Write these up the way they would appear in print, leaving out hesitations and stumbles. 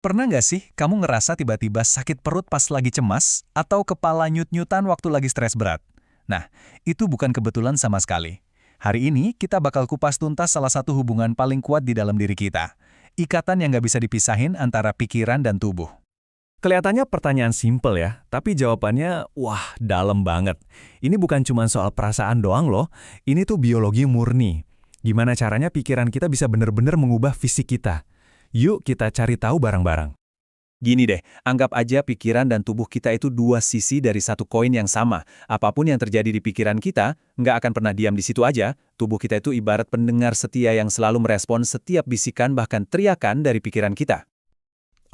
Pernah nggak sih kamu ngerasa tiba-tiba sakit perut pas lagi cemas atau kepala nyut-nyutan waktu lagi stres berat? Nah, itu bukan kebetulan sama sekali. Hari ini kita bakal kupas tuntas salah satu hubungan paling kuat di dalam diri kita. Ikatan yang nggak bisa dipisahin antara pikiran dan tubuh. Kelihatannya pertanyaan simpel ya, tapi jawabannya wah dalam banget. Ini bukan cuma soal perasaan doang loh, ini tuh biologi murni. Gimana caranya pikiran kita bisa benar-benar mengubah fisik kita? Yuk kita cari tahu bareng-bareng. Gini deh, anggap aja pikiran dan tubuh kita itu dua sisi dari satu koin yang sama. Apapun yang terjadi di pikiran kita, nggak akan pernah diam di situ aja. Tubuh kita itu ibarat pendengar setia yang selalu merespon setiap bisikan bahkan teriakan dari pikiran kita.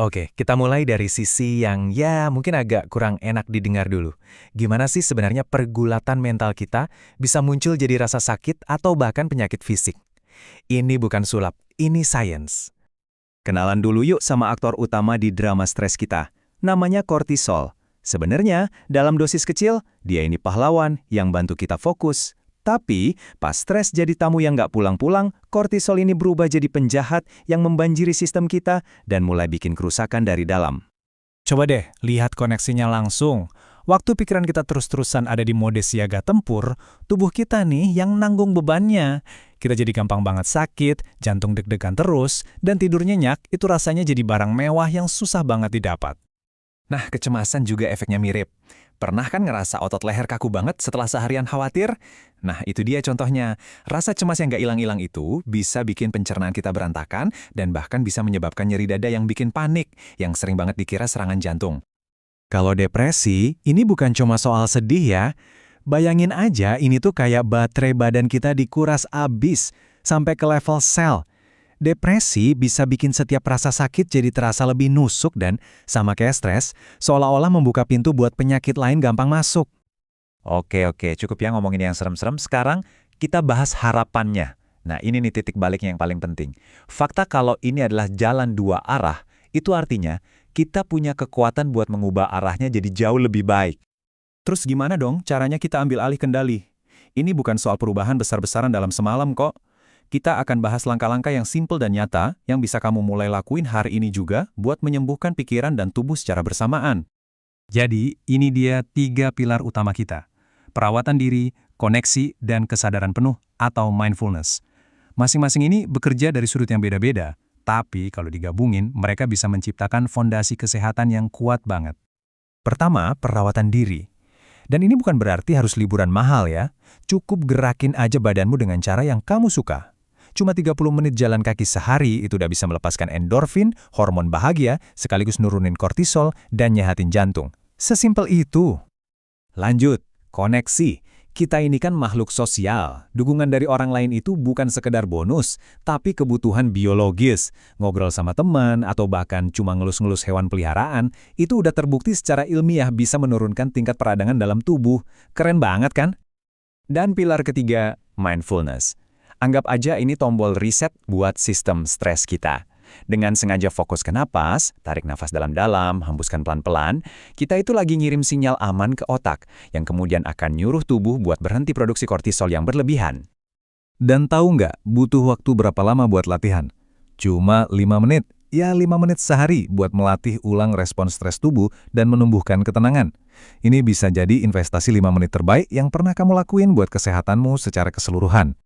Oke, kita mulai dari sisi yang ya mungkin agak kurang enak didengar dulu. Gimana sih sebenarnya pergulatan mental kita bisa muncul jadi rasa sakit atau bahkan penyakit fisik? Ini bukan sulap, ini sains. Kenalan dulu yuk sama aktor utama di drama stres kita. Namanya kortisol. Sebenarnya, dalam dosis kecil, dia ini pahlawan yang bantu kita fokus. Tapi, pas stres jadi tamu yang nggak pulang-pulang, kortisol ini berubah jadi penjahat yang membanjiri sistem kita dan mulai bikin kerusakan dari dalam. Coba deh, lihat koneksinya langsung. Waktu pikiran kita terus-terusan ada di mode siaga tempur, tubuh kita nih yang nanggung bebannya. Kita jadi gampang banget sakit, jantung deg-degan terus, dan tidur nyenyak itu rasanya jadi barang mewah yang susah banget didapat. Nah, kecemasan juga efeknya mirip. Pernah kan ngerasa otot leher kaku banget setelah seharian khawatir? Nah, itu dia contohnya. Rasa cemas yang gak hilang-hilang itu bisa bikin pencernaan kita berantakan dan bahkan bisa menyebabkan nyeri dada yang bikin panik, yang sering banget dikira serangan jantung. Kalau depresi, ini bukan cuma soal sedih ya. Bayangin aja ini tuh kayak baterai badan kita dikuras abis, sampai ke level sel. Depresi bisa bikin setiap rasa sakit jadi terasa lebih nusuk dan, sama kayak stres, seolah-olah membuka pintu buat penyakit lain gampang masuk. Oke, cukup ya ngomongin yang serem-serem. Sekarang kita bahas harapannya. Nah, ini nih titik baliknya yang paling penting. Fakta kalau ini adalah jalan dua arah, itu artinya kita punya kekuatan buat mengubah arahnya jadi jauh lebih baik. Terus gimana dong caranya kita ambil alih kendali? Ini bukan soal perubahan besar-besaran dalam semalam kok. Kita akan bahas langkah-langkah yang simpel dan nyata yang bisa kamu mulai lakuin hari ini juga buat menyembuhkan pikiran dan tubuh secara bersamaan. Jadi, ini dia 3 pilar utama kita. Perawatan diri, koneksi, dan kesadaran penuh atau mindfulness. Masing-masing ini bekerja dari sudut yang beda-beda, tapi kalau digabungin, mereka bisa menciptakan fondasi kesehatan yang kuat banget. Pertama, perawatan diri. Dan ini bukan berarti harus liburan mahal ya. Cukup gerakin aja badanmu dengan cara yang kamu suka. Cuma 30 menit jalan kaki sehari itu udah bisa melepaskan endorfin, hormon bahagia, sekaligus nurunin kortisol, dan nyehatin jantung. Sesimpel itu. Lanjut, koneksi. Kita ini kan makhluk sosial. Dukungan dari orang lain itu bukan sekedar bonus, tapi kebutuhan biologis. Ngobrol sama teman, atau bahkan cuma ngelus-ngelus hewan peliharaan, itu udah terbukti secara ilmiah bisa menurunkan tingkat peradangan dalam tubuh. Keren banget kan? Dan pilar ketiga, mindfulness. Anggap aja ini tombol reset buat sistem stres kita. Dengan sengaja fokus ke napas, tarik nafas dalam-dalam, hembuskan pelan-pelan, kita itu lagi ngirim sinyal aman ke otak, yang kemudian akan nyuruh tubuh buat berhenti produksi kortisol yang berlebihan. Dan tahu nggak butuh waktu berapa lama buat latihan? Cuma 5 menit. Ya 5 menit sehari buat melatih ulang respons stres tubuh dan menumbuhkan ketenangan. Ini bisa jadi investasi 5 menit terbaik yang pernah kamu lakuin buat kesehatanmu secara keseluruhan.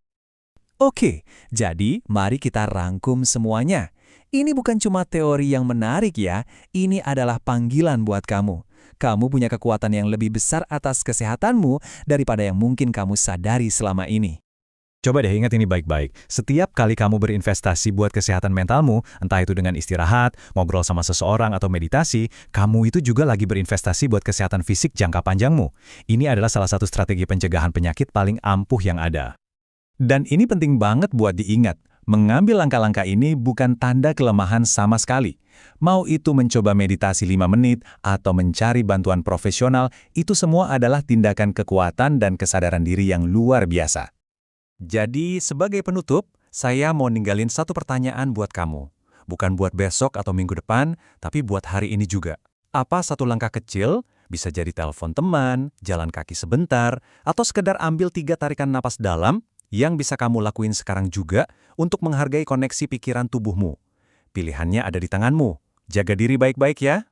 Oke, jadi mari kita rangkum semuanya. Ini bukan cuma teori yang menarik ya, ini adalah panggilan buat kamu. Kamu punya kekuatan yang lebih besar atas kesehatanmu daripada yang mungkin kamu sadari selama ini. Coba deh ingat ini baik-baik. Setiap kali kamu berinvestasi buat kesehatan mentalmu, entah itu dengan istirahat, ngobrol sama seseorang, atau meditasi, kamu itu juga lagi berinvestasi buat kesehatan fisik jangka panjangmu. Ini adalah salah satu strategi pencegahan penyakit paling ampuh yang ada. Dan ini penting banget buat diingat. Mengambil langkah-langkah ini bukan tanda kelemahan sama sekali. Mau itu mencoba meditasi 5 menit atau mencari bantuan profesional, itu semua adalah tindakan kekuatan dan kesadaran diri yang luar biasa. Jadi, sebagai penutup, saya mau ninggalin satu pertanyaan buat kamu. Bukan buat besok atau minggu depan, tapi buat hari ini juga. Apa satu langkah kecil, bisa jadi telepon teman, jalan kaki sebentar, atau sekedar ambil 3 tarikan napas dalam, yang bisa kamu lakuin sekarang juga untuk menghargai koneksi pikiran tubuhmu. Pilihannya ada di tanganmu. Jaga diri baik-baik ya.